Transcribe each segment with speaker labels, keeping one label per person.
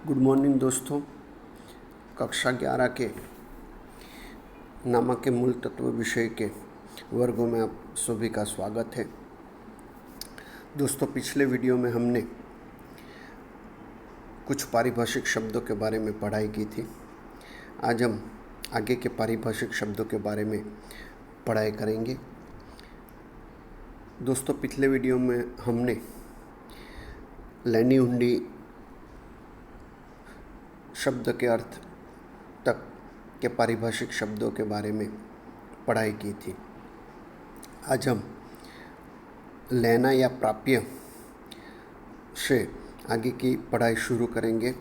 Speaker 1: Good morning दोस्तों। कक्षा 11 के नामक के मूल तत्व विषय के वर्गों में आप सभी का स्वागत है। दोस्तों, पिछले वीडियो में हमने कुछ पारिभाषिक शब्दों के बारे में पढ़ाई की थी। आज हम आगे के पारिभाषिक शब्दों के बारे में पढ़ाई करेंगे। दोस्तों, पिछले वीडियो में हमने लैनी हुंडी शब्द के अर्थ तक के पारिभाषिक शब्दों के बारे में पढ़ाई की थी। आज हम लेना या प्राप्य से आगे की पढ़ाई शुरू करेंगे।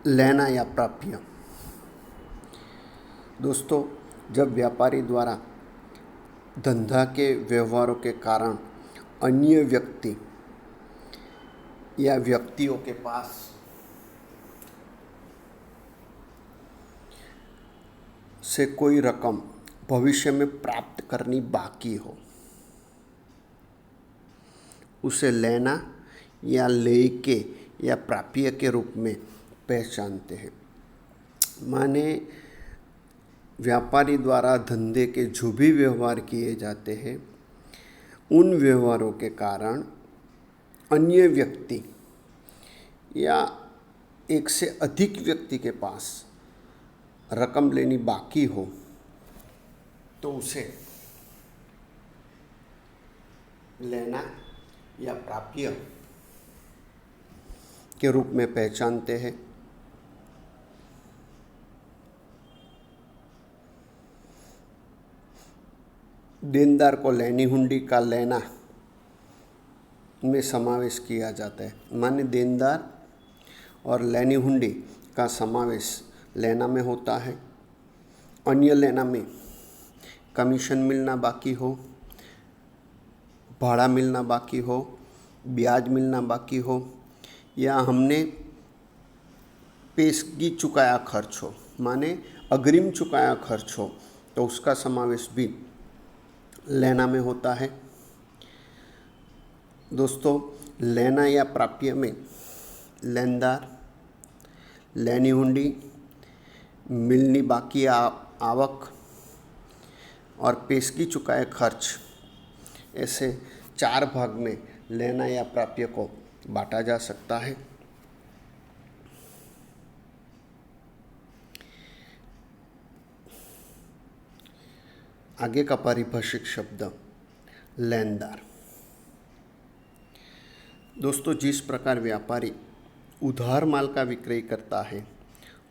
Speaker 1: लेना या प्राप्य। दोस्तों, जब व्यापारी द्वारा धंधा के व्यवहारों के कारण अन्य व्यक्ति या व्यक्तियों के पास से कोई रकम भविष्य में प्राप्त करनी बाकी हो, उसे लेना या लेके या प्राप्य के रूप में पहचानते हैं। माने व्यापारी द्वारा धंधे के जो भी व्यवहार किए जाते हैं, उन व्यवहारों के कारण अन्य व्यक्ति या एक से अधिक व्यक्ति के पास रकम लेनी बाकी हो तो उसे लेना या प्राप्य के रूप में पहचानते हैं। देनदार को लैनी हुंडी का लेना में समावेश किया जाता है। माने देनदार और लैनी हुंडी का समावेश लेना में होता है। अन्य लेना में कमीशन मिलना बाकी हो, भाड़ा मिलना बाकी हो, ब्याज मिलना बाकी हो, या हमने पेशगी चुकाया खर्च हो, माने अग्रिम चुकाया खर्च हो, तो उसका समावेश भी लेना में होता है। दोस्तों, लेना या प्राप्य में लेनदार, लैनी हुंडी, मिलनी बाकी आवक और पेशगी चुकाए खर्च, ऐसे 4 भाग में लेना या प्राप्य को बांटा जा सकता है। आगे का पारिभाषिक शब्द लेनदार। दोस्तों, जिस प्रकार व्यापारी उधार माल का विक्रय करता है,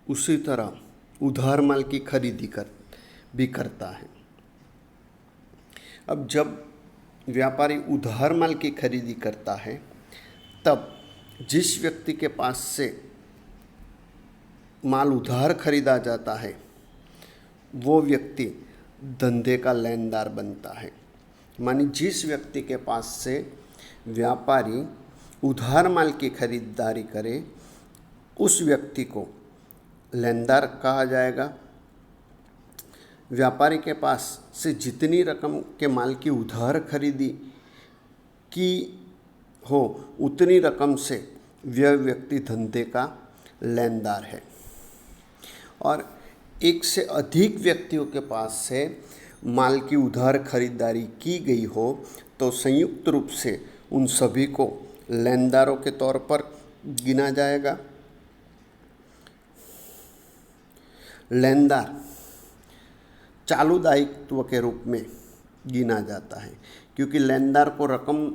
Speaker 1: उसी तरह उधार माल की खरीदी भी करता है। अब जब व्यापारी उधार माल की खरीदी करता है, तब जिस व्यक्ति के पास से माल उधार खरीदा जाता है, वो व्यक्ति धंधे का लेनदार बनता है। मानी जिस व्यक्ति के पास से व्यापारी उधार माल की खरीदारी करे, उस व्यक्ति को लेनदार कहा जाएगा। व्यापारी के पास से जितनी रकम के माल की उधार खरीदी की हो, उतनी रकम से वह व्यक्ति धंधे का लेनदार है। और एक से अधिक व्यक्तियों के पास से माल की उधार खरीदारी की गई हो, तो संयुक्त रूप से उन सभी को लेनदारों के तौर पर गिना जाएगा। लेनदार चालू दायित्व के रूप में गिना जाता है, क्योंकि लेनदार को रकम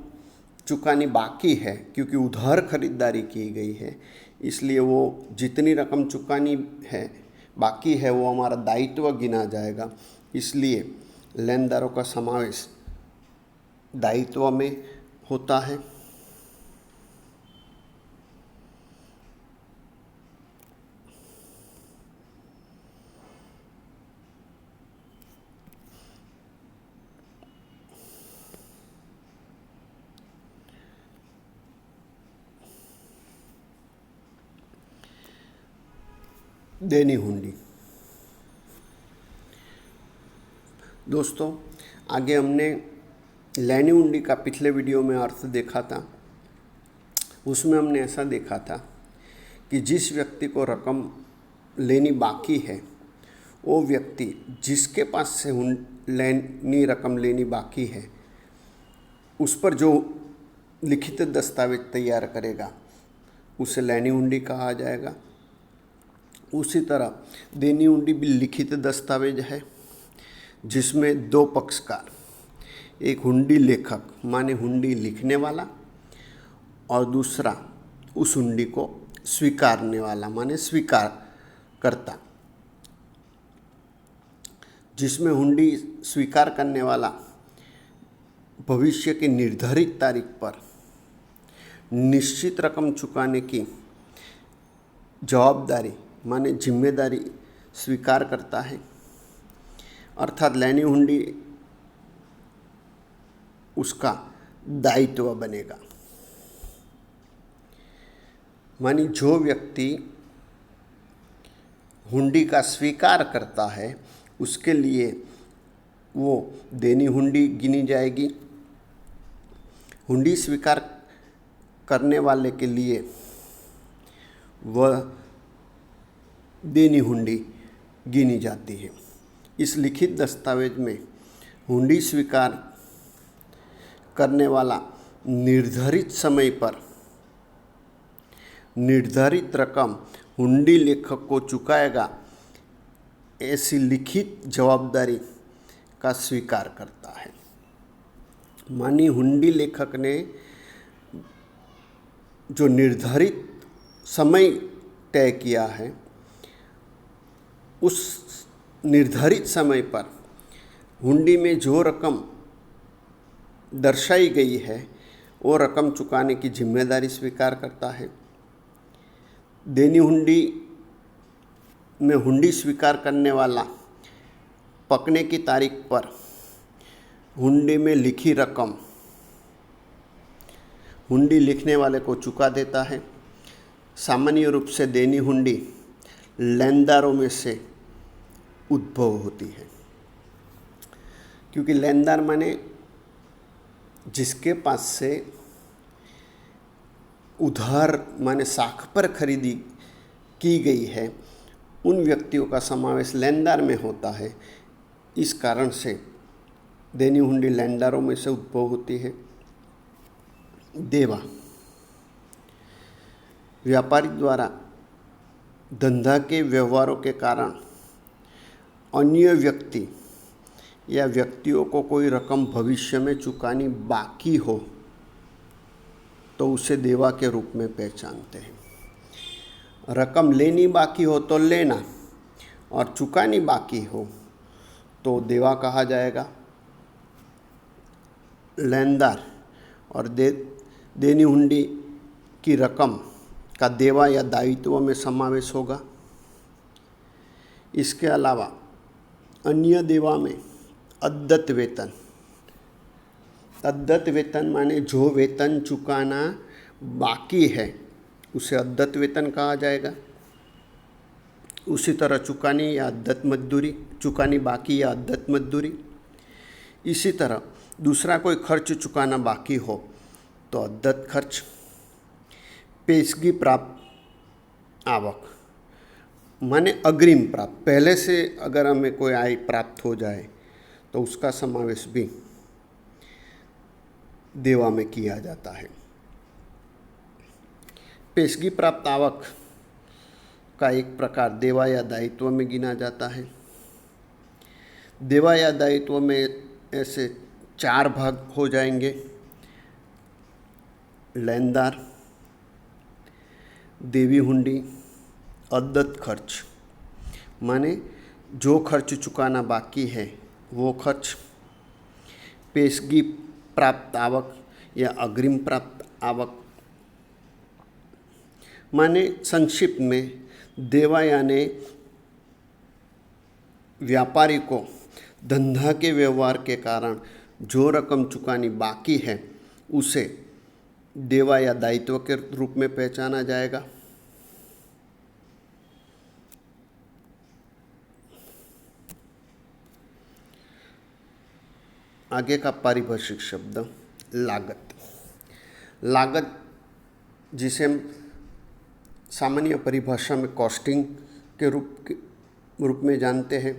Speaker 1: चुकानी बाकी है, क्योंकि उधार खरीदारी की गई है, इसलिए वो जितनी रकम चुकानी है बाकी है वो हमारा दायित्व गिना जाएगा। इसलिए लेनदारों का समावेश दायित्व में होता है। देनी हुंडी। दोस्तों, आगे हमने लैनी हुंडी का पिछले वीडियो में अर्थ देखा था। उसमें हमने ऐसा देखा था कि जिस व्यक्ति को रकम लेनी बाकी है, वो व्यक्ति जिसके पास से रकम लेनी बाकी है, उस पर जो लिखित दस्तावेज तैयार करेगा उसे लेनी हुंडी कहा जाएगा। उसी तरह देनी हुंडी भी लिखित दस्तावेज है जिसमें दो पक्षकार, एक हुंडी लेखक माने हुंडी लिखने वाला और दूसरा उस हुंडी को स्वीकारने वाला माने स्वीकार करता। जिसमें हुंडी स्वीकार करने वाला भविष्य की निर्धारित तारीख पर निश्चित रकम चुकाने की जवाबदारी माने जिम्मेदारी स्वीकार करता है, अर्थात लेनी हुंडी उसका दायित्व बनेगा। मानी जो व्यक्ति हुंडी का स्वीकार करता है उसके लिए वो देनी हुंडी गिनी जाएगी। हुंडी स्वीकार करने वाले के लिए वह देनी हुंडी गिनी जाती है। इस लिखित दस्तावेज में हुंडी स्वीकार करने वाला निर्धारित समय पर निर्धारित रकम हुंडी लेखक को चुकाएगा, ऐसी लिखित जवाबदारी का स्वीकार करता है। मानी हुंडी लेखक ने जो निर्धारित समय तय किया है, उस निर्धारित समय पर हुंडी में जो रकम दर्शाई गई है वो रकम चुकाने की जिम्मेदारी स्वीकार करता है। देनी हुंडी में हुंडी स्वीकार करने वाला पकने की तारीख पर हुंडी में लिखी रकम हुंडी लिखने वाले को चुका देता है। सामान्य रूप से देनी हुंडी लेनदारों में से उद्भव होती है, क्योंकि लेनदार माने जिसके पास से उधार माने साख पर खरीदी की गई है, उन व्यक्तियों का समावेश लेनदार में होता है। इस कारण से देनी हुंडी लेनदारों में से उद्भव होती है। देवा व्यापारी द्वारा धंधा के व्यवहारों के कारण अन्य व्यक्ति या व्यक्तियों को कोई रकम भविष्य में चुकानी बाकी हो तो उसे देवा के रूप में पहचानते हैं। रकम लेनी बाकी हो तो लेना और चुकानी बाकी हो तो देवा कहा जाएगा। लेनदार और देनी हुंडी की रकम का देवा या दायित्व में समावेश होगा। इसके अलावा अन्य देवा में अद्यत वेतन, अद्यत वेतन माने जो वेतन चुकाना बाकी है उसे अद्यत वेतन कहा जाएगा। उसी तरह चुकानी या अद्यत मजदूरी, चुकानी बाकी या अद्यत मजदूरी। इसी तरह दूसरा कोई खर्च चुकाना बाकी हो तो अद्यत खर्च। पेशगी प्राप्त आवक माने अग्रिम प्राप्त, पहले से अगर हमें कोई आय प्राप्त हो जाए तो उसका समावेश भी देवा में किया जाता है। पेशगी प्राप्त आवक का एक प्रकार देवा या दायित्व में गिना जाता है। देवा या दायित्व में ऐसे 4 भाग हो जाएंगे। लेनदार, देवी हुंडी, अद्यत खर्च माने जो खर्च चुकाना बाकी है वो खर्च, पेशगी प्राप्त आवक या अग्रिम प्राप्त आवक माने संक्षिप्त में देवा यानी व्यापारी को धंधा के व्यवहार के कारण जो रकम चुकानी बाकी है उसे देवा या दायित्व के रूप में पहचाना जाएगा। आगे का पारिभाषिक शब्द लागत। लागत जिसे हम सामान्य परिभाषा में कॉस्टिंग के रूप में जानते हैं।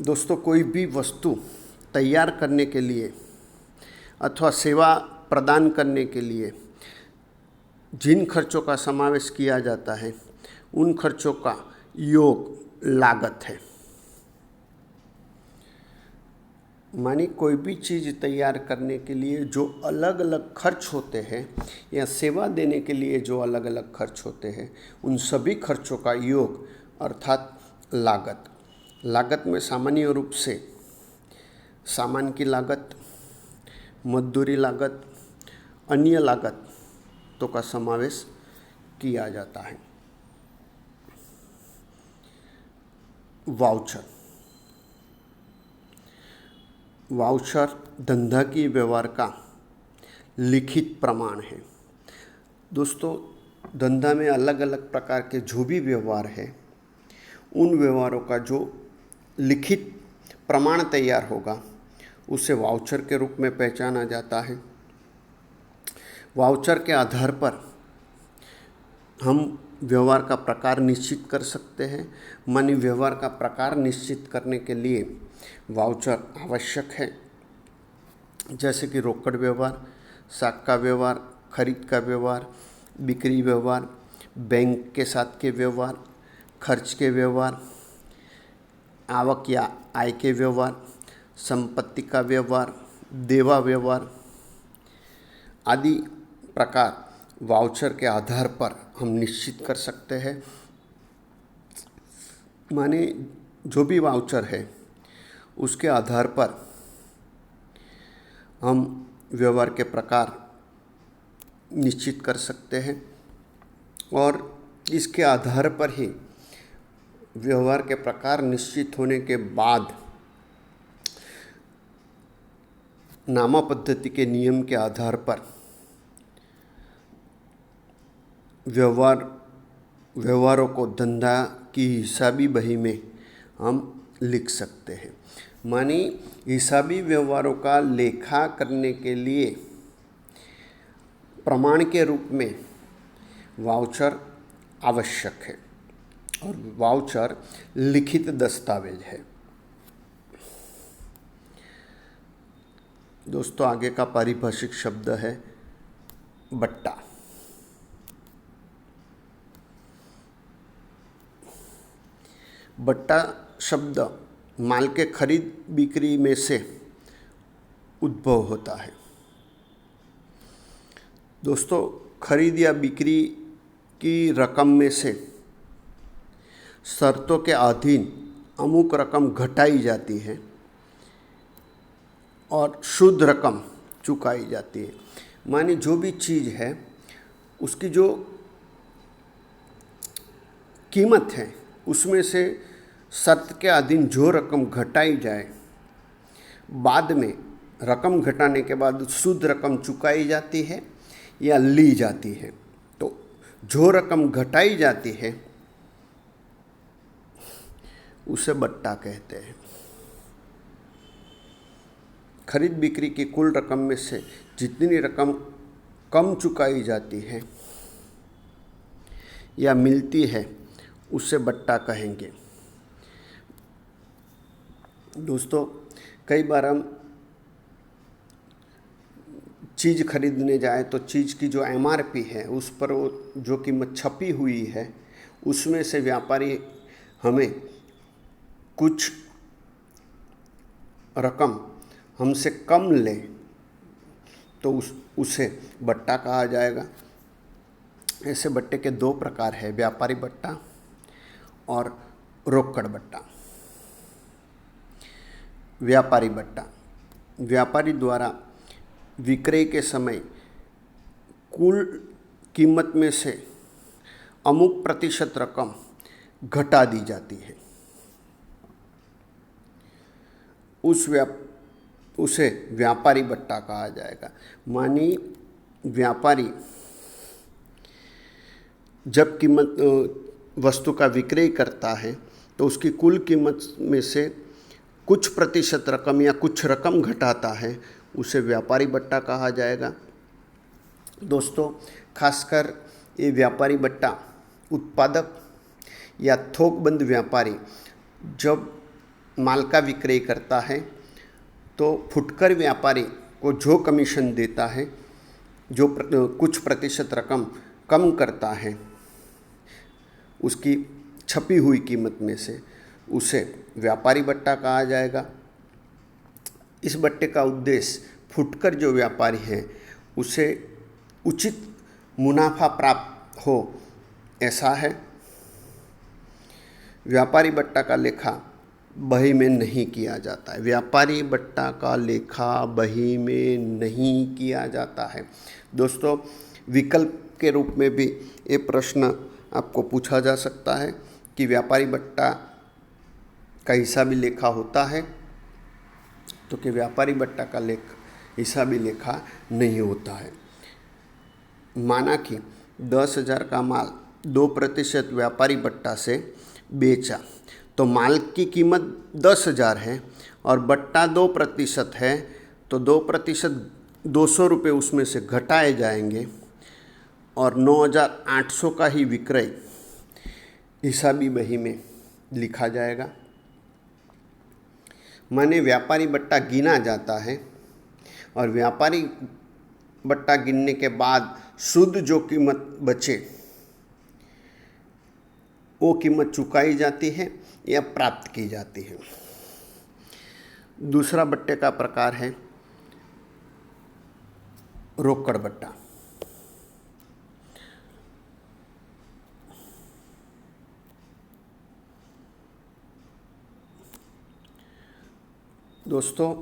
Speaker 1: दोस्तों, कोई भी वस्तु तैयार करने के लिए अथवा सेवा प्रदान करने के लिए जिन खर्चों का समावेश किया जाता है उन खर्चों का योग लागत है। मानी कोई भी चीज़ तैयार करने के लिए जो अलग अलग खर्च होते हैं या सेवा देने के लिए जो अलग अलग खर्च होते हैं, उन सभी खर्चों का योग अर्थात लागत। लागत में सामान्य रूप से सामान की लागत, मजदूरी लागत, अन्य लागतों का समावेश किया जाता है। वाउचर धंधा की व्यवहार का लिखित प्रमाण है। दोस्तों, धंधा में अलग अलग प्रकार के जो भी व्यवहार है, उन व्यवहारों का जो लिखित प्रमाण तैयार होगा उसे वाउचर के रूप में पहचाना जाता है। वाउचर के आधार पर हम व्यवहार का प्रकार निश्चित कर सकते हैं। मानी व्यवहार का प्रकार निश्चित करने के लिए वाउचर आवश्यक है, जैसे कि रोकड़ व्यवहार, साख का व्यवहार, खरीद का व्यवहार, बिक्री व्यवहार, बैंक के साथ के व्यवहार, खर्च के व्यवहार, आवक या आय के व्यवहार, संपत्ति का व्यवहार, देवा व्यवहार आदि प्रकार वाउचर के आधार पर हम निश्चित कर सकते हैं। माने जो भी वाउचर है उसके आधार पर हम व्यवहार के प्रकार निश्चित कर सकते हैं और इसके आधार पर ही व्यवहार के प्रकार निश्चित होने के बाद नामा पद्धति के नियम के आधार पर व्यवहारों को धंधा की हिसाबी बही में हम लिख सकते हैं। मानी हिसाबी व्यवहारों का लेखा करने के लिए प्रमाण के रूप में वाउचर आवश्यक है और वाउचर लिखित दस्तावेज है। दोस्तों, आगे का पारिभाषिक शब्द है बट्टा। बट्टा शब्द माल के खरीद बिक्री में से उद्भव होता है। दोस्तों, खरीद या बिक्री की रकम में से शर्तों के अधीन अमुक रकम घटाई जाती है और शुद्ध रकम चुकाई जाती है। मानी जो भी चीज़ है उसकी जो कीमत है उसमें से शर्त के अधीन जो रकम घटाई जाए, बाद में रकम घटाने के बाद शुद्ध रकम चुकाई जाती है या ली जाती है। तो जो रकम घटाई जाती है उसे बट्टा कहते हैं। खरीद बिक्री की कुल रकम में से जितनी रकम कम चुकाई जाती है या मिलती है उसे बट्टा कहेंगे। दोस्तों, कई बार हम चीज़ खरीदने जाए तो चीज़ की जो MRP है उस पर वो जो कीमत छपी हुई है उसमें से व्यापारी हमें कुछ रकम हमसे कम ले तो उसे बट्टा कहा जाएगा। ऐसे बट्टे के दो प्रकार है, व्यापारी बट्टा और रोकड़ बट्टा। व्यापारी बट्टा व्यापारी द्वारा विक्रय के समय कुल कीमत में से अमुक प्रतिशत रकम घटा दी जाती है। उसे व्यापारी बट्टा कहा जाएगा। मानी व्यापारी जब वस्तु का विक्रय करता है तो उसकी कुल कीमत में से कुछ प्रतिशत रकम या कुछ रकम घटाता है, उसे व्यापारी बट्टा कहा जाएगा। दोस्तों, खासकर ये व्यापारी बट्टा उत्पादक या थोकबंद व्यापारी जब माल का विक्रय करता है तो फुटकर व्यापारी को जो कमीशन देता है, जो कुछ प्रतिशत रकम कम करता है उसकी छपी हुई कीमत में से, उसे व्यापारी बट्टा कहा जाएगा। इस बट्टे का उद्देश्य फुटकर जो व्यापारी है उसे उचित मुनाफा प्राप्त हो, ऐसा है। व्यापारी बट्टा का लेखा बही में नहीं किया जाता है। व्यापारी बट्टा का लेखा बही में नहीं किया जाता है। दोस्तों, विकल्प के रूप में भी ये प्रश्न आपको पूछा जा सकता है कि व्यापारी बट्टा का हिसाबी लेखा होता है, तो कि व्यापारी बट्टा का हिसाबी लेखा नहीं होता है। माना कि 10,000 का माल 2% व्यापारी बट्टा से बेचा, तो माल की कीमत 10,000 है और बट्टा 2% है, तो 2% 200 रुपये उसमें से घटाए जाएंगे और 9,800 का ही विक्रय हिसाबी बही में लिखा जाएगा। माने व्यापारी बट्टा गिना जाता है और व्यापारी बट्टा गिनने के बाद शुद्ध जो कीमत बचे वो कीमत चुकाई जाती है या प्राप्त की जाती है। दूसरा बट्टे का प्रकार है रोकड़ बट्टा। दोस्तों,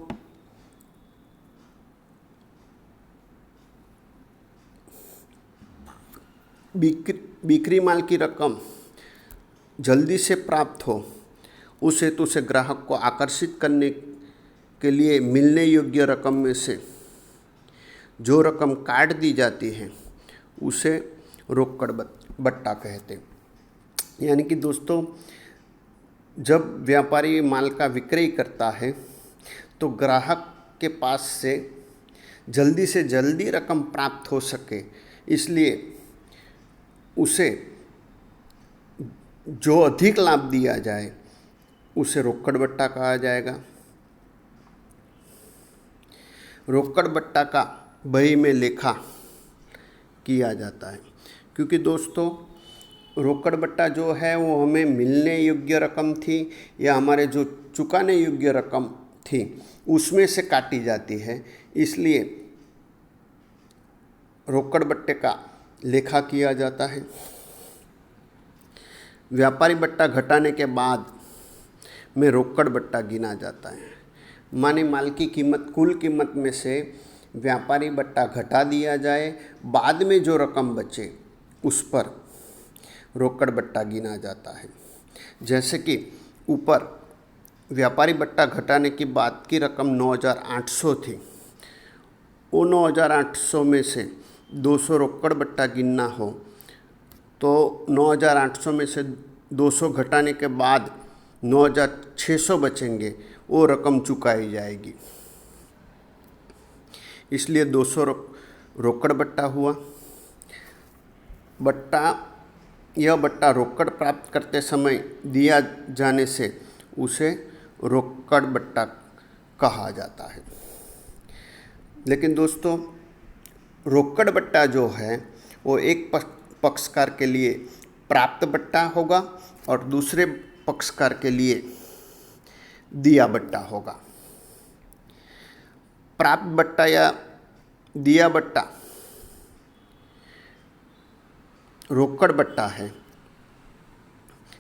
Speaker 1: बिक्री माल की रकम जल्दी से प्राप्त हो, उस हेतु से ग्राहक को आकर्षित करने के लिए मिलने योग्य रकम में से जो रकम काट दी जाती है उसे रोकड़ बट्टा कहते हैं। यानी कि दोस्तों, जब व्यापारी माल का विक्रय करता है तो ग्राहक के पास से जल्दी रकम प्राप्त हो सके, इसलिए उसे जो अधिक लाभ दिया जाए उसे रोकड़ बट्टा कहा जाएगा। रोकड़ बट्टा का बही में लेखा किया जाता है, क्योंकि दोस्तों रोकड़ बट्टा जो है वो हमें मिलने योग्य रकम थी या हमारे जो चुकाने योग्य रकम थी उसमें से काटी जाती है, इसलिए रोकड़ बट्टे का लेखा किया जाता है। व्यापारी बट्टा घटाने के बाद में रोकड़ बट्टा गिना जाता है। माने माल की कीमत, कुल कीमत में से व्यापारी बट्टा घटा दिया जाए, बाद में जो रकम बचे उस पर रोकड़ बट्टा गिना जाता है। जैसे कि ऊपर व्यापारी बट्टा घटाने की बाद की रकम 9,800 थी, वो 9,800 में से 200 रोकड़ बट्टा गिनना हो तो 9,800 में से 200 घटाने के बाद 9,600 बचेंगे, वो रकम चुकाई जाएगी। इसलिए 200 रोकड़ बट्टा हुआ। यह बट्टा रोकड़ प्राप्त करते समय दिया जाने से उसे रोकड़ बट्टा कहा जाता है। लेकिन दोस्तों, रोकड़ बट्टा जो है वो एक पक्षकार के लिए प्राप्त बट्टा होगा और दूसरे पक्षकार के लिए दिया बट्टा होगा। प्राप्त बट्टा या दिया बट्टा रोकड़ बट्टा है।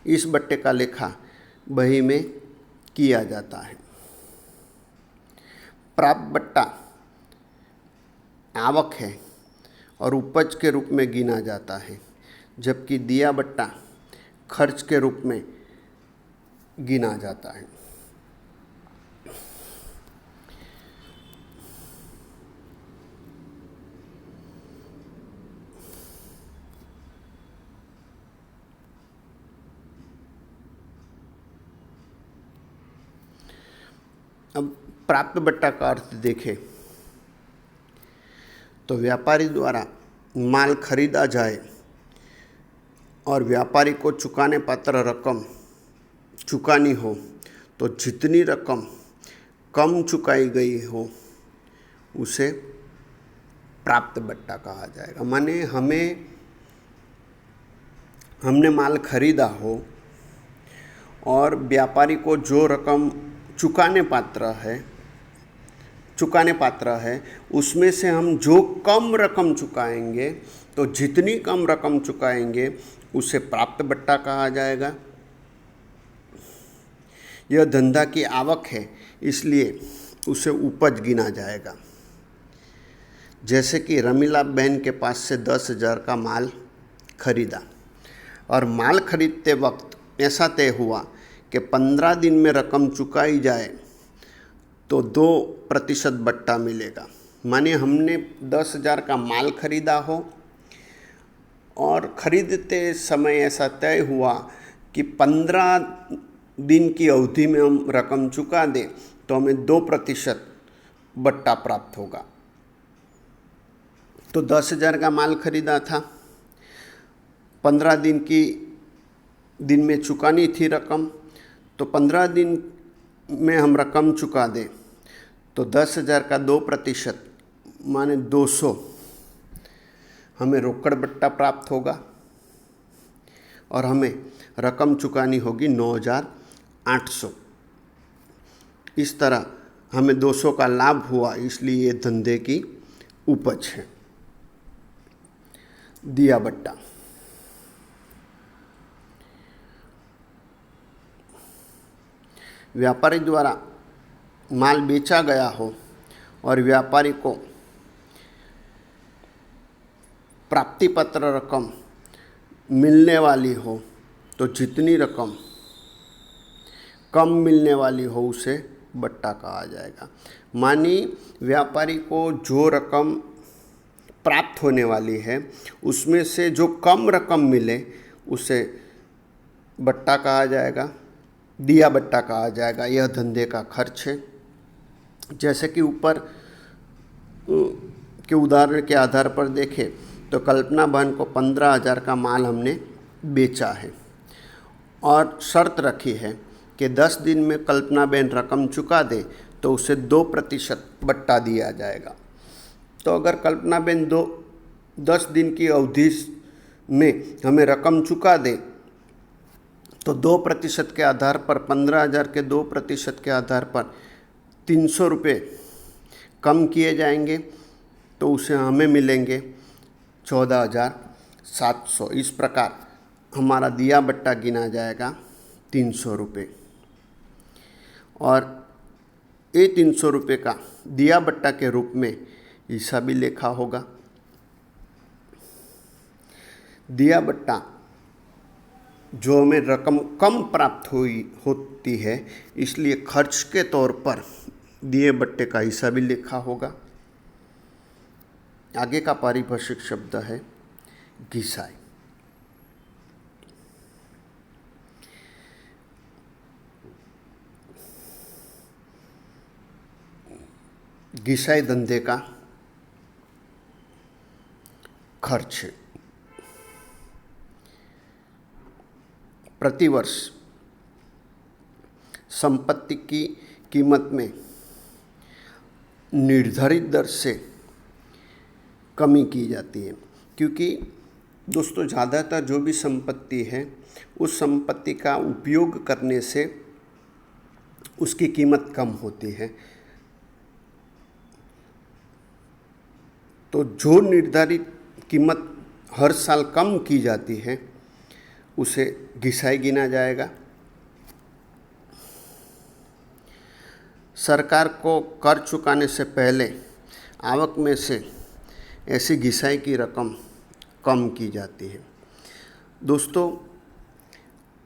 Speaker 1: इस बट्टे का लेखा बही में किया जाता है। प्राप्त बट्टा आवक है और उपज के रूप में गिना जाता है, जबकि दिया बट्टा खर्च के रूप में गिना जाता है। अब प्राप्त बट्टा का अर्थ देखें तो व्यापारी द्वारा माल खरीदा जाए और व्यापारी को चुकाने पात्र रकम चुकानी हो तो जितनी रकम कम चुकाई गई हो उसे प्राप्त बट्टा कहा जाएगा। माने हमने माल खरीदा हो और व्यापारी को जो रकम चुकाने पात्र है उसमें से हम जो कम रकम चुकाएंगे तो जितनी कम रकम चुकाएंगे उसे प्राप्त बट्टा कहा जाएगा। यह धंधा की आवक है इसलिए उसे उपज गिना जाएगा। जैसे कि रमीला बहन के पास से 10,000 का माल खरीदा और माल खरीदते वक्त ऐसा तय हुआ कि 15 दिन में रकम चुकाई जाए तो 2% बट्टा मिलेगा। माने हमने 10,000 का माल खरीदा हो और खरीदते समय ऐसा तय हुआ कि 15 दिन की अवधि में हम रकम चुका दें तो हमें 2% बट्टा प्राप्त होगा। तो 10,000 का माल खरीदा था, 15 दिन में चुकानी थी रकम, तो 15 दिन में हम रकम चुका दें तो 10,000 का 2% माने 200 हमें रोकड़ बट्टा प्राप्त होगा और हमें रकम चुकानी होगी 9,800। इस तरह हमें 200 का लाभ हुआ, इसलिए ये धंधे की उपज है। दिया बट्टा। व्यापारी द्वारा माल बेचा गया हो और व्यापारी को प्राप्ति पत्र रकम मिलने वाली हो तो जितनी रकम कम मिलने वाली हो उसे बट्टा कहा जाएगा। मानी व्यापारी को जो रकम प्राप्त होने वाली है उसमें से जो कम रकम मिले उसे बट्टा कहा जाएगा, दिया बट्टा कहा जाएगा। यह धंधे का खर्च है। जैसे कि ऊपर के उदाहरण के आधार पर देखें तो कल्पना बहन को 15,000 का माल हमने बेचा है और शर्त रखी है कि 10 दिन में कल्पना बहन रकम चुका दे तो उसे 2% बट्टा दिया जाएगा। तो अगर कल्पना बहन 10 दिन की अवधि में हमें रकम चुका दे तो 2% के आधार पर 15,000 के 2% के आधार पर 300 रुपये कम किए जाएंगे तो उसे हमें मिलेंगे 14,700। इस प्रकार हमारा दिया बट्टा गिना जाएगा 300 रुपये और ये 300 रुपये का दिया बट्टा के रूप में हिस्सा भी लिखा होगा। दिया बट्टा जो हमें रकम कम प्राप्त होती है इसलिए खर्च के तौर पर दिए बट्टे का हिस्सा भी लिखा होगा। आगे का पारिभाषिक शब्द है घिसाई। घिसाई धंधे का खर्च है। प्रतिवर्ष संपत्ति की कीमत में निर्धारित दर से कमी की जाती है, क्योंकि दोस्तों ज़्यादातर जो भी संपत्ति है उस संपत्ति का उपयोग करने से उसकी कीमत कम होती है। तो जो निर्धारित कीमत हर साल कम की जाती है उसे घिसाई गिना जाएगा। सरकार को कर चुकाने से पहले आवक में से ऐसी घिसाई की रकम कम की जाती है। दोस्तों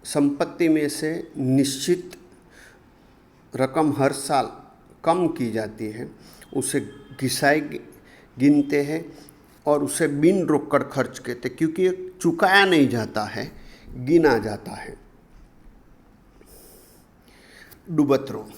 Speaker 1: संपत्ति में से निश्चित रकम हर साल कम की जाती है, उसे घिसाई गिनते हैं और उसे बिन रोकड़ खर्च कहते, क्योंकि ये चुकाया नहीं जाता है, गिना जाता है। डुबत्रो।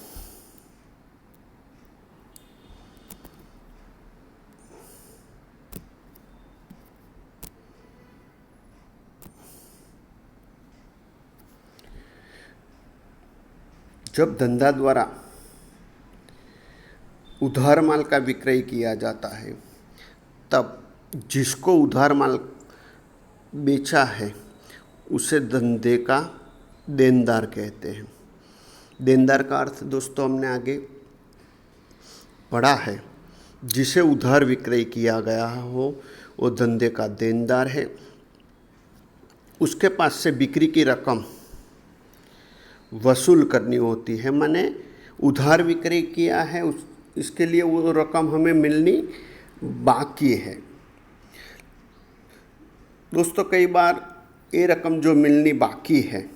Speaker 1: जब धंधा द्वारा उधार माल का विक्रय किया जाता है तब जिसको उधार माल बेचा है उसे धंधे का देनदार कहते हैं। देनदार का अर्थ दोस्तों हमने आगे पढ़ा है। जिसे उधार विक्रय किया गया हो वो धंधे का देनदार है। उसके पास से बिक्री की रकम वसूल करनी होती है, माने उधार विक्रय किया है इसके लिए वो रकम हमें मिलनी बाकी है। दोस्तों कई बार ये रकम जो मिलनी बाकी है,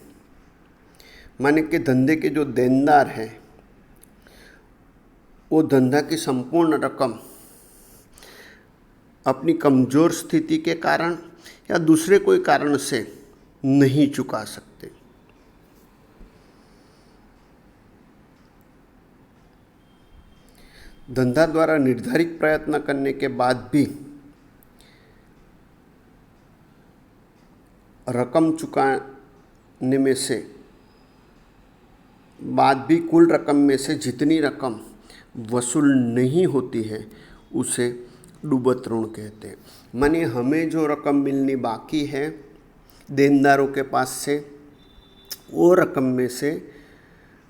Speaker 1: माने कि धंधे के जो देनदार हैं वो धंधा की संपूर्ण रकम अपनी कमज़ोर स्थिति के कारण या दूसरे कोई कारण से नहीं चुका सकते। धंधा द्वारा निर्धारित प्रयत्न करने के बाद भी रकम चुकाने में से कुल रकम में से जितनी रकम वसूल नहीं होती है उसे डूबत ऋण कहते हैं। माने हमें जो रकम मिलनी बाकी है देनदारों के पास से, वो रकम में से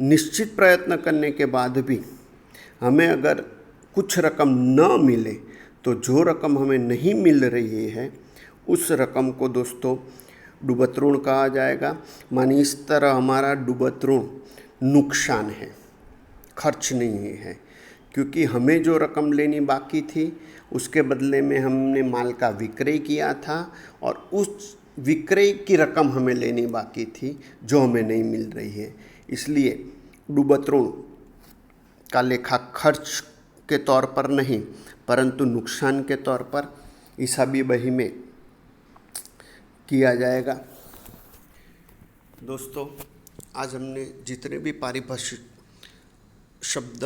Speaker 1: निश्चित प्रयत्न करने के बाद भी हमें अगर कुछ रकम न मिले तो जो रकम हमें नहीं मिल रही है उस रकम को दोस्तों डूबत ऋण कहा जाएगा। माने इस तरह हमारा डूबत ऋण नुकसान है, खर्च नहीं है, क्योंकि हमें जो रकम लेनी बाकी थी उसके बदले में हमने माल का विक्रय किया था और उस विक्रय की रकम हमें लेनी बाकी थी जो हमें नहीं मिल रही है। इसलिए डूबत ऋण का लेखा खर्च के तौर पर नहीं परंतु नुकसान के तौर पर हिसाबी बही में किया जाएगा। दोस्तों आज हमने जितने भी पारिभाषिक शब्द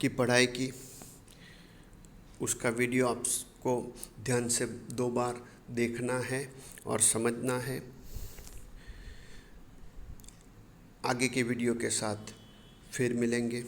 Speaker 1: की पढ़ाई की उसका वीडियो आपको ध्यान से 2 बार देखना है और समझना है। आगे के वीडियो के साथ फिर मिलेंगे।